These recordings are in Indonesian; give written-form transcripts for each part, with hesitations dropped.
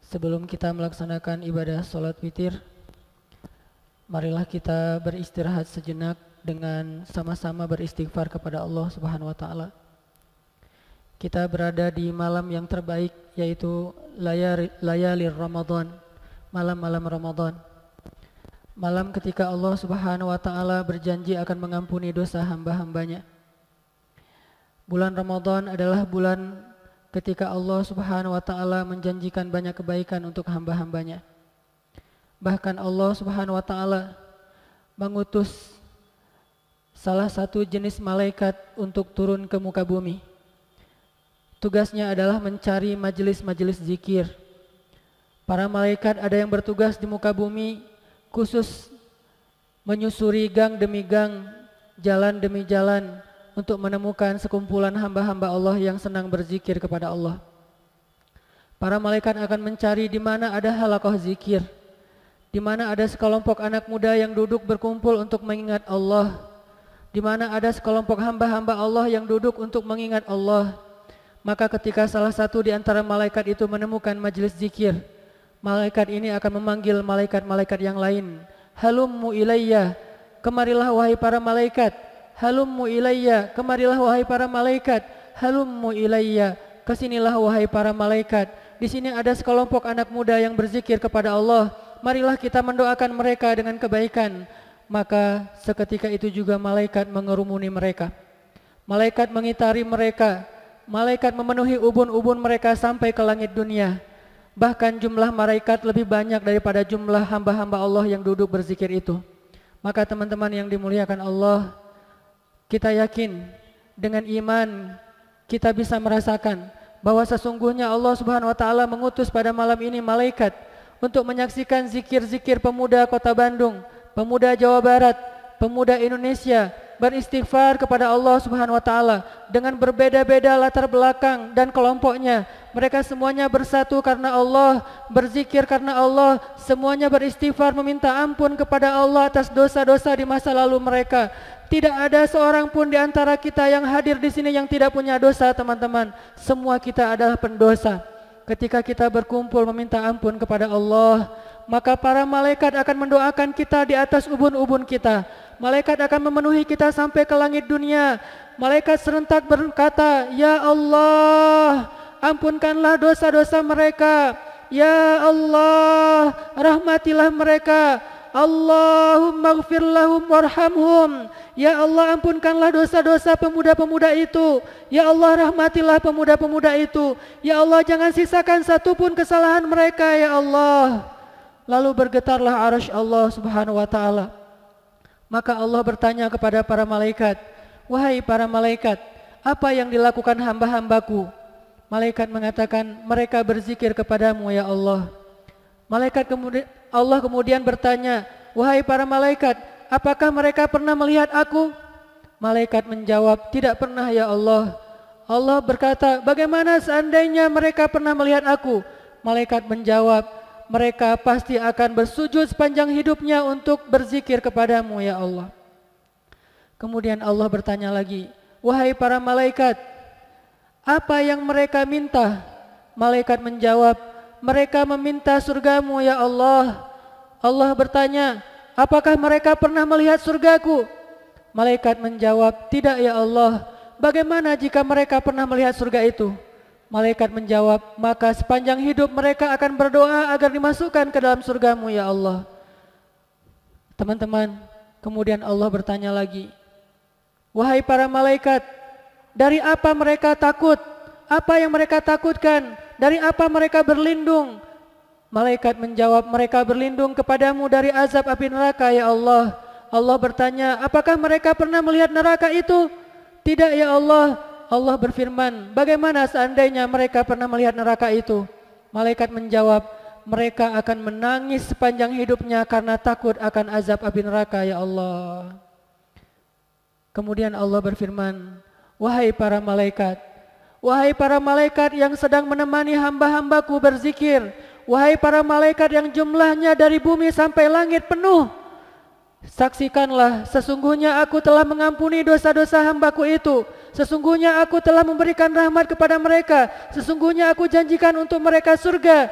Sebelum kita melaksanakan ibadah sholat witir, marilah kita beristirahat sejenak dengan sama-sama beristighfar kepada Allah Subhanahu wa taala. Kita berada di malam yang terbaik, yaitu layali Ramadan, malam-malam Ramadan. Malam ketika Allah Subhanahu wa taala berjanji akan mengampuni dosa hamba-hambanya. Bulan Ramadan adalah bulan ketika Allah Subhanahu wa taala menjanjikan banyak kebaikan untuk hamba-hambanya. Bahkan Allah Subhanahu wa taala mengutus salah satu jenis malaikat untuk turun ke muka bumi. Tugasnya adalah mencari majelis-majelis zikir. Para malaikat ada yang bertugas di muka bumi khusus menyusuri gang demi gang, jalan demi jalan untuk menemukan sekumpulan hamba-hamba Allah yang senang berzikir kepada Allah. Para malaikat akan mencari di mana ada halaqah zikir, di mana ada sekelompok anak muda yang duduk berkumpul untuk mengingat Allah, di mana ada sekelompok hamba-hamba Allah yang duduk untuk mengingat Allah. Maka ketika salah satu di antara malaikat itu menemukan majelis zikir, malaikat ini akan memanggil malaikat-malaikat yang lain. Halummu ilayya, kemarilah wahai para malaikat. Halummu ilayya, kemarilah wahai para malaikat. Halummu ilayya, kesinilah wahai para malaikat. Di sini ada sekelompok anak muda yang berzikir kepada Allah. Marilah kita mendoakan mereka dengan kebaikan. Maka seketika itu juga malaikat mengerumuni mereka. Malaikat mengitari mereka. Malaikat memenuhi ubun-ubun mereka sampai ke langit dunia. Bahkan jumlah malaikat lebih banyak daripada jumlah hamba-hamba Allah yang duduk berzikir itu. Maka teman-teman yang dimuliakan Allah, kita yakin dengan iman kita bisa merasakan bahwa sesungguhnya Allah Subhanahu wa taala mengutus pada malam ini malaikat untuk menyaksikan zikir-zikir pemuda Kota Bandung, pemuda Jawa Barat, pemuda Indonesia beristighfar kepada Allah Subhanahu wa taala dengan berbeda-beda latar belakang dan kelompoknya. Mereka semuanya bersatu karena Allah, berzikir karena Allah, semuanya beristighfar meminta ampun kepada Allah atas dosa-dosa di masa lalu mereka. Tidak ada seorang pun di antara kita yang hadir di sini yang tidak punya dosa, teman-teman. Semua kita adalah pendosa. Ketika kita berkumpul meminta ampun kepada Allah, maka para malaikat akan mendoakan kita di atas ubun-ubun kita. Malaikat akan memenuhi kita sampai ke langit dunia. Malaikat serentak berkata, "Ya Allah, ampunkanlah dosa-dosa mereka. Ya Allah, rahmatilah mereka. Allahumma ighfir lahum warhamhum." Ya Allah, ampunkanlah dosa-dosa pemuda-pemuda itu. Ya Allah, rahmatilah pemuda-pemuda itu. Ya Allah, jangan sisakan satupun kesalahan mereka, ya Allah. Lalu bergetarlah arasy Allah Subhanahu wa taala. Maka Allah bertanya kepada para malaikat, "Wahai para malaikat, apa yang dilakukan hamba-hambaku?" Malaikat mengatakan, "Mereka berzikir kepadamu, ya Allah." Allah kemudian bertanya, "Wahai para malaikat, apakah mereka pernah melihat aku?" Malaikat menjawab, "Tidak pernah, ya Allah." Allah berkata, "Bagaimana seandainya mereka pernah melihat aku?" Malaikat menjawab, "Mereka pasti akan bersujud sepanjang hidupnya untuk berzikir kepadamu, ya Allah." Kemudian Allah bertanya lagi, "Wahai para malaikat, apa yang mereka minta?" Malaikat menjawab, "Mereka meminta surgamu, ya Allah." Allah bertanya, "Apakah mereka pernah melihat surgaku?" Malaikat menjawab, "Tidak, ya Allah." "Bagaimana jika mereka pernah melihat surga itu?" Malaikat menjawab, "Maka sepanjang hidup mereka akan berdoa agar dimasukkan ke dalam surgamu, ya Allah." Teman-teman, kemudian Allah bertanya lagi, "Wahai para malaikat, dari apa mereka takut? Apa yang mereka takutkan? Dari apa mereka berlindung?" Malaikat menjawab, "Mereka berlindung kepadamu dari azab api neraka, ya Allah." Allah bertanya, "Apakah mereka pernah melihat neraka itu?" "Tidak, ya Allah." Allah berfirman, "Bagaimana seandainya mereka pernah melihat neraka itu?" Malaikat menjawab, "Mereka akan menangis sepanjang hidupnya karena takut akan azab api neraka, ya Allah." Kemudian Allah berfirman, "Wahai para malaikat, wahai para malaikat yang sedang menemani hamba-hambaku berzikir, wahai para malaikat yang jumlahnya dari bumi sampai langit penuh, saksikanlah, sesungguhnya aku telah mengampuni dosa-dosa hambaku itu. Sesungguhnya aku telah memberikan rahmat kepada mereka. Sesungguhnya aku janjikan untuk mereka surga.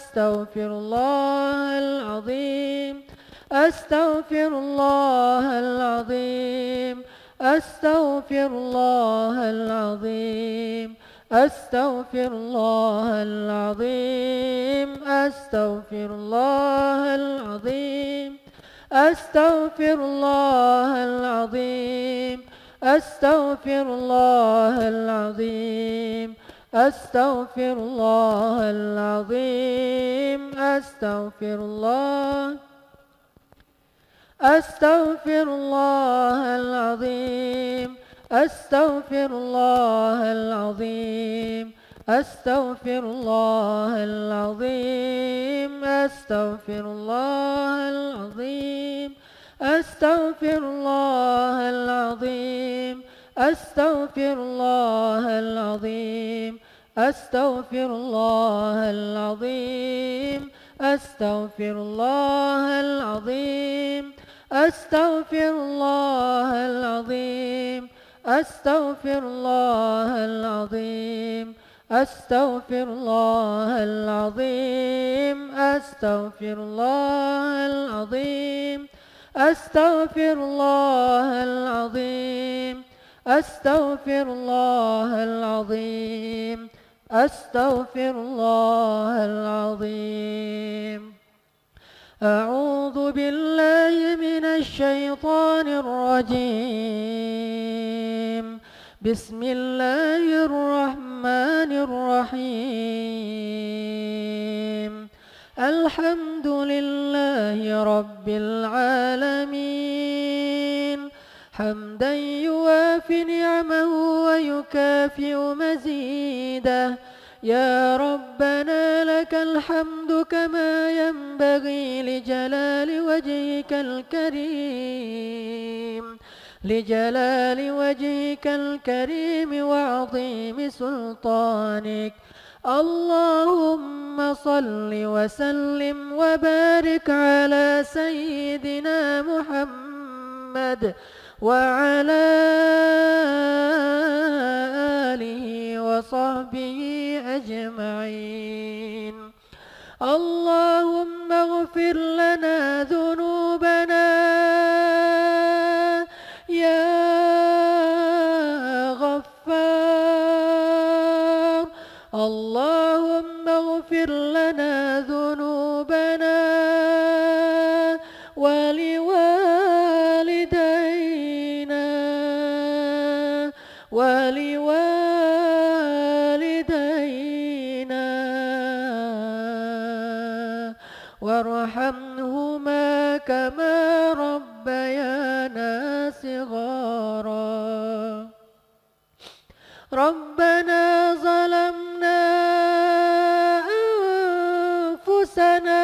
أستغفر الله العظيم أستغفر الله العظيم أستغفر الله العظيم أستغفر الله العظيم أستغفر الله العظيم أستغفر الله العظيم أستغفر الله العظيم أستغفر الله العظيم أستغفر الله أستغفر الله العظيم أستغفر الله العظيم أستغفر الله العظيم أستغفر الله العظيم أستغفر الله العظيم أستغفر الله العظيم أستغفر الله العظيم أستغفر الله العظيم أستغفر الله العظيم أستغفر الله العظيم أستغفر الله العظيم أستغفر الله العظيم أستغفر الله العظيم أستغفر الله العظيم أستغفر الله العظيم أعوذ بالله من الشيطان الرجيم بسم الله الرحمن الرحيم الحمد لله رب العالمين حمدا يوافي نعمه ويكافئ مزيده يا ربنا لك الحمد كما ينبغي لجلال وجهك الكريم لجلال وجهك الكريم وعظيم سلطانك اللهم صل وسلم وبارك على سيدنا محمد وعلى آله وصحبه أجمعين اللهم اغفر لنا ذنوبنا يا غفار اللهم اغفر لنا ذنوبنا ولوالدينا وارحمهما كما ربيانا صغارا ربنا ظلمنا أنفسنا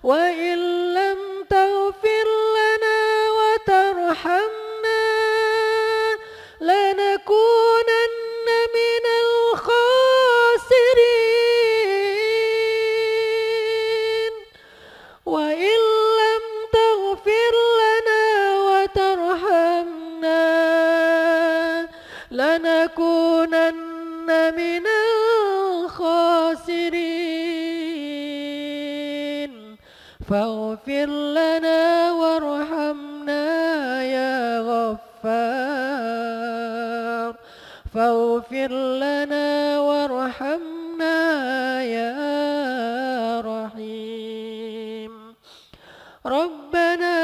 وإن لم تغفر لنا وترحمنا لنكونن من الخاسرين وإن لم تغفر لنا وترحمنا لنكونن من الخاسرين فاغفر لنا وارحمنا يا غفار فاغفر لنا وارحمنا يا رحيم ربنا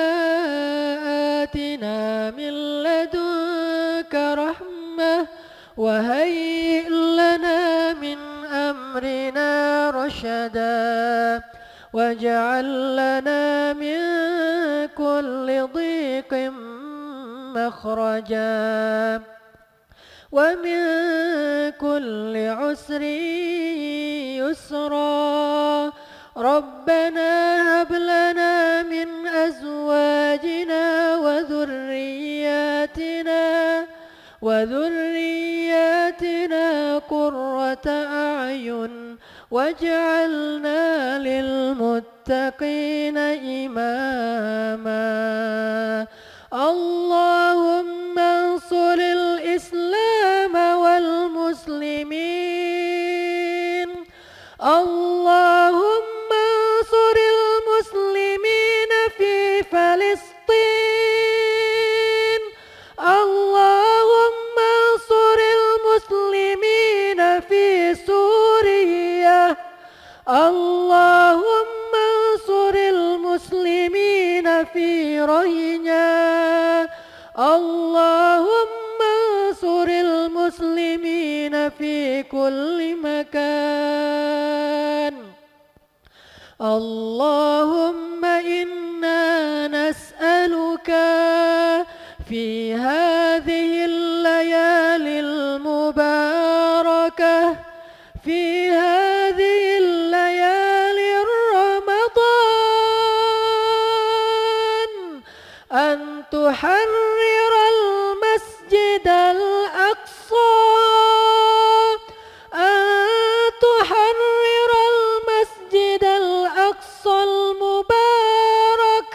آتنا من لدنك رحمة وهيئ لنا من أمرنا رشدا واجعل لنا من كل ضيق مخرجا ومن كل عسر يسرا ربنا هب لنا من أزواجنا وذرياتنا قرة أعين واجعلنا للمتقين إماما اللهم انصر الإسلام والمسلمين اللهم انصر المسلمين في فلسطين اللهم انصر المسلمين في سوريا اللهم انصر المسلمين في روهينيا اللهم انصر المسلمين في كل مكان اللهم إنا نسألك في هذه الليالي المباركة في هذه الليالي رمضان أن تحرر المسجد الأقصى أن تحرر المسجد الأقصى المبارك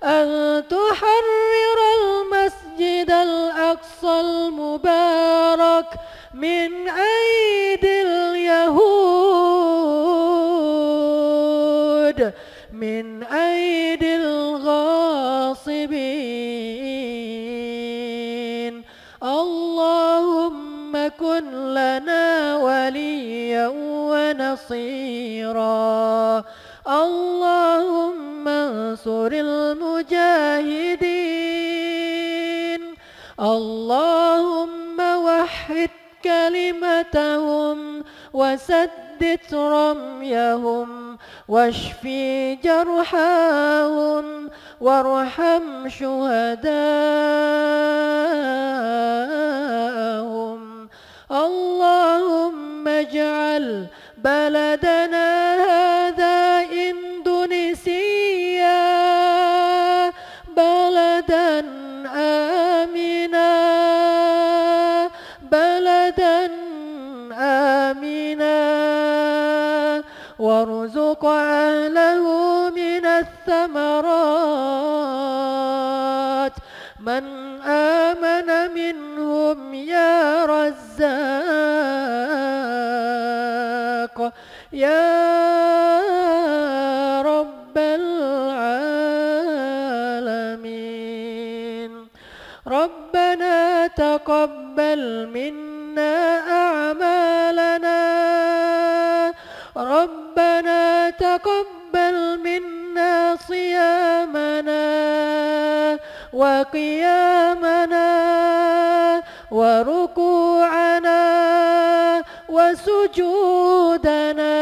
أن تحرر المسجد الأقصى المبارك من أيدي اليهود من أيدي الغاصبين اللهم كن لنا وليا ونصيرا اللهم انصر المجاهدين اللهم وحد كلمتهم وسدد رميهم واشفي جرحاهم وارحم شهداءهم اللهم اجعل بلدنا هذا إندونيسيا بلدا آمنا بلدا آمنا وارزق أهله من الثمرات من آمن منهم يا رزاق يا رب العالمين ربنا تقبل منا أعمالنا ربنا تقبل منا صيامنا وقيامنا وركوعنا وسجودنا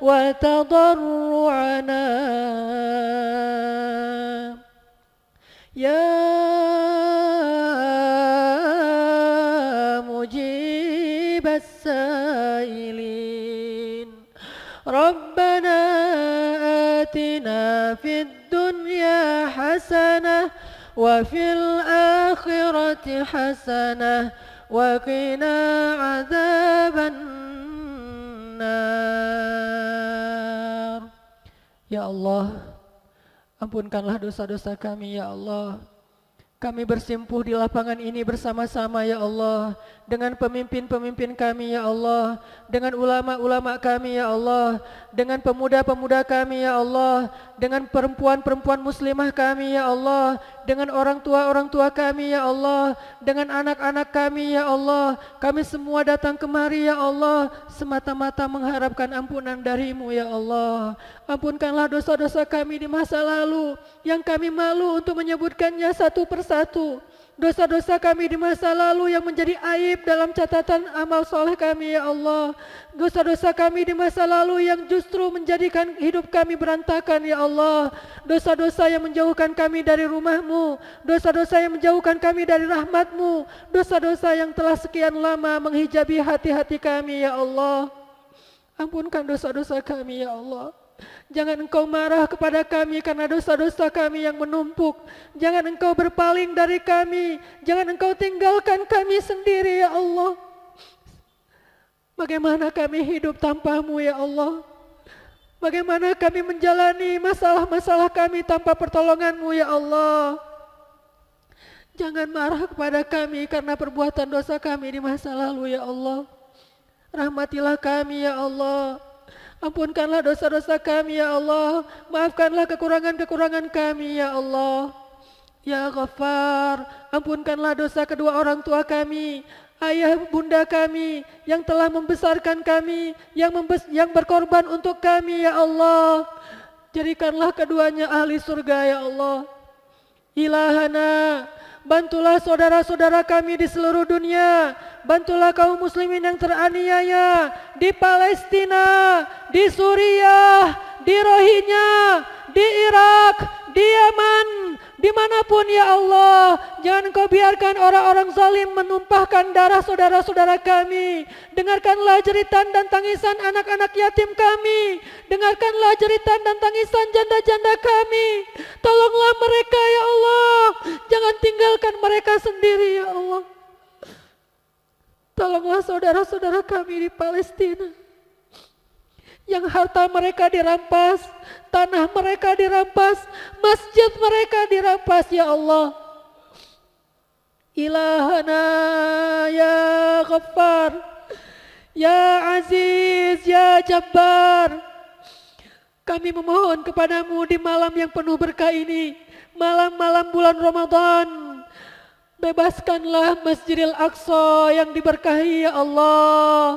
وتضرعنا يا مجيب السائلين ربنا آتنا في الدنيا حسنة وفي الآخرة حسنة وقنا عذاب النار. Ya Allah, ampunkanlah dosa-dosa kami ya Allah. Kami bersimpuh di lapangan ini bersama-sama ya Allah, dengan pemimpin-pemimpin kami ya Allah, dengan ulama-ulama kami ya Allah, dengan pemuda-pemuda kami ya Allah, dengan perempuan-perempuan muslimah kami ya Allah, dengan orang tua kami ya Allah, dengan anak-anak kami ya Allah. Kami semua datang kemari ya Allah semata-mata mengharapkan ampunan dari-Mu ya Allah. Ampunkanlah dosa-dosa kami di masa lalu yang kami malu untuk menyebutkannya satu persatu. Dosa-dosa kami di masa lalu yang menjadi aib dalam catatan amal soleh kami ya Allah. Dosa-dosa kami di masa lalu yang justru menjadikan hidup kami berantakan ya Allah. Dosa-dosa yang menjauhkan kami dari rumah-Mu, dosa-dosa yang menjauhkan kami dari rahmat-Mu, dosa-dosa yang telah sekian lama menghijabi hati-hati kami ya Allah. Ampunkan dosa-dosa kami ya Allah. Jangan Engkau marah kepada kami karena dosa-dosa kami yang menumpuk. Jangan Engkau berpaling dari kami. Jangan Engkau tinggalkan kami sendiri ya Allah. Bagaimana kami hidup tanpa-Mu ya Allah? Bagaimana kami menjalani masalah-masalah kami tanpa pertolongan-Mu ya Allah? Jangan marah kepada kami karena perbuatan dosa kami di masa lalu ya Allah. Rahmatilah kami ya Allah. Ampunkanlah dosa-dosa kami ya Allah. Maafkanlah kekurangan-kekurangan kami ya Allah. Ya Ghaffar, ampunkanlah dosa kedua orang tua kami, ayah bunda kami yang telah membesarkan kami, yang berkorban untuk kami ya Allah. Jadikanlah keduanya ahli surga ya Allah. Ilahana, bantulah saudara-saudara kami di seluruh dunia. Bantulah kaum muslimin yang teraniaya di Palestina, di Suriah, di Rohingya, di Irak, di Yaman, dimanapun ya Allah. Jangan Engkau biarkan orang-orang zalim menumpahkan darah saudara-saudara kami. Dengarkanlah jeritan dan tangisan anak-anak yatim kami. Dengarkanlah jeritan dan tangisan janda-janda kami. Tolonglah mereka ya Allah. Jangan tinggalkan mereka sendiri ya Allah. Tolonglah saudara-saudara kami di Palestina yang harta mereka dirampas, tanah mereka dirampas, masjid mereka dirampas ya Allah. Ilahana ya Ghaffar, ya Aziz, ya Jabbar, kami memohon kepadamu di malam yang penuh berkah ini, malam-malam bulan Ramadan. Bebaskanlah Masjidil Aqsa yang diberkahi ya Allah.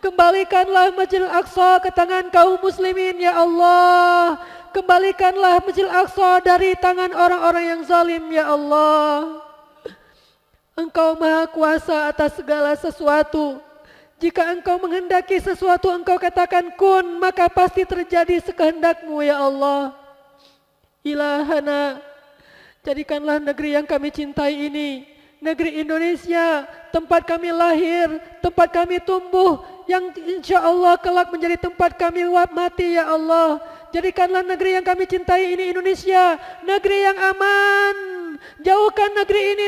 Kembalikanlah Masjidil Aqsa ke tangan kaum muslimin ya Allah. Kembalikanlah Masjidil Aqsa dari tangan orang-orang yang zalim ya Allah. Engkau Maha Kuasa atas segala sesuatu. Jika Engkau menghendaki sesuatu, Engkau katakan kun, maka pasti terjadi sekehendakmu ya Allah. Ilahana, jadikanlah negeri yang kami cintai ini, negeri Indonesia, tempat kami lahir, tempat kami tumbuh, yang insya Allah kelak menjadi tempat kami mati ya Allah. Jadikanlah negeri yang kami cintai ini Indonesia, negeri yang aman. Jauhkan negeri ini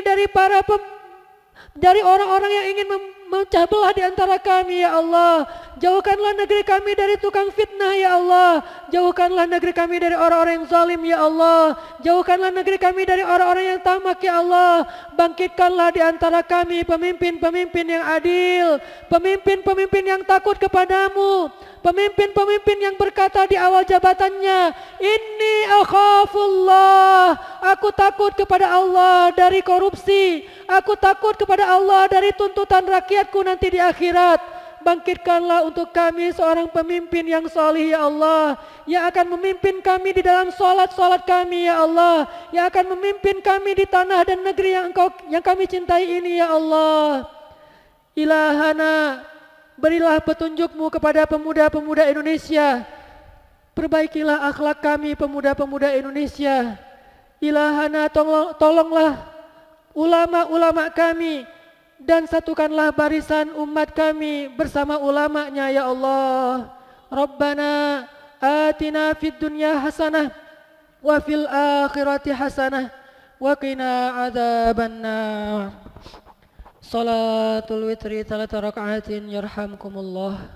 dari orang-orang yang ingin memecah belah di antara kami ya Allah. Jauhkanlah negeri kami dari tukang fitnah ya Allah. Jauhkanlah negeri kami dari orang-orang yang zalim ya Allah. Jauhkanlah negeri kami dari orang-orang yang tamak ya Allah. Bangkitkanlah di antara kami pemimpin-pemimpin yang adil, pemimpin-pemimpin yang takut kepadamu, pemimpin-pemimpin yang berkata di awal jabatannya, inni akhafullah, aku takut kepada Allah dari korupsi, aku takut kepada Allah dari tuntutan rakyatku nanti di akhirat. Bangkitkanlah untuk kami seorang pemimpin yang salih ya Allah, yang akan memimpin kami di dalam salat-salat kami ya Allah, yang akan memimpin kami di tanah dan negeri yang kami cintai ini ya Allah. Ilahana, berilah petunjukmu kepada pemuda-pemuda Indonesia. Perbaikilah akhlak kami pemuda-pemuda Indonesia. Ilahana, tolonglah ulama-ulama kami dan satukanlah barisan umat kami bersama ulamanya ya Allah. Rabbana atina fid dunya hasanah wa fil akhirati hasanah wa qina adzabannar. Salatul witri 3 raka'atin yarhamkumullah.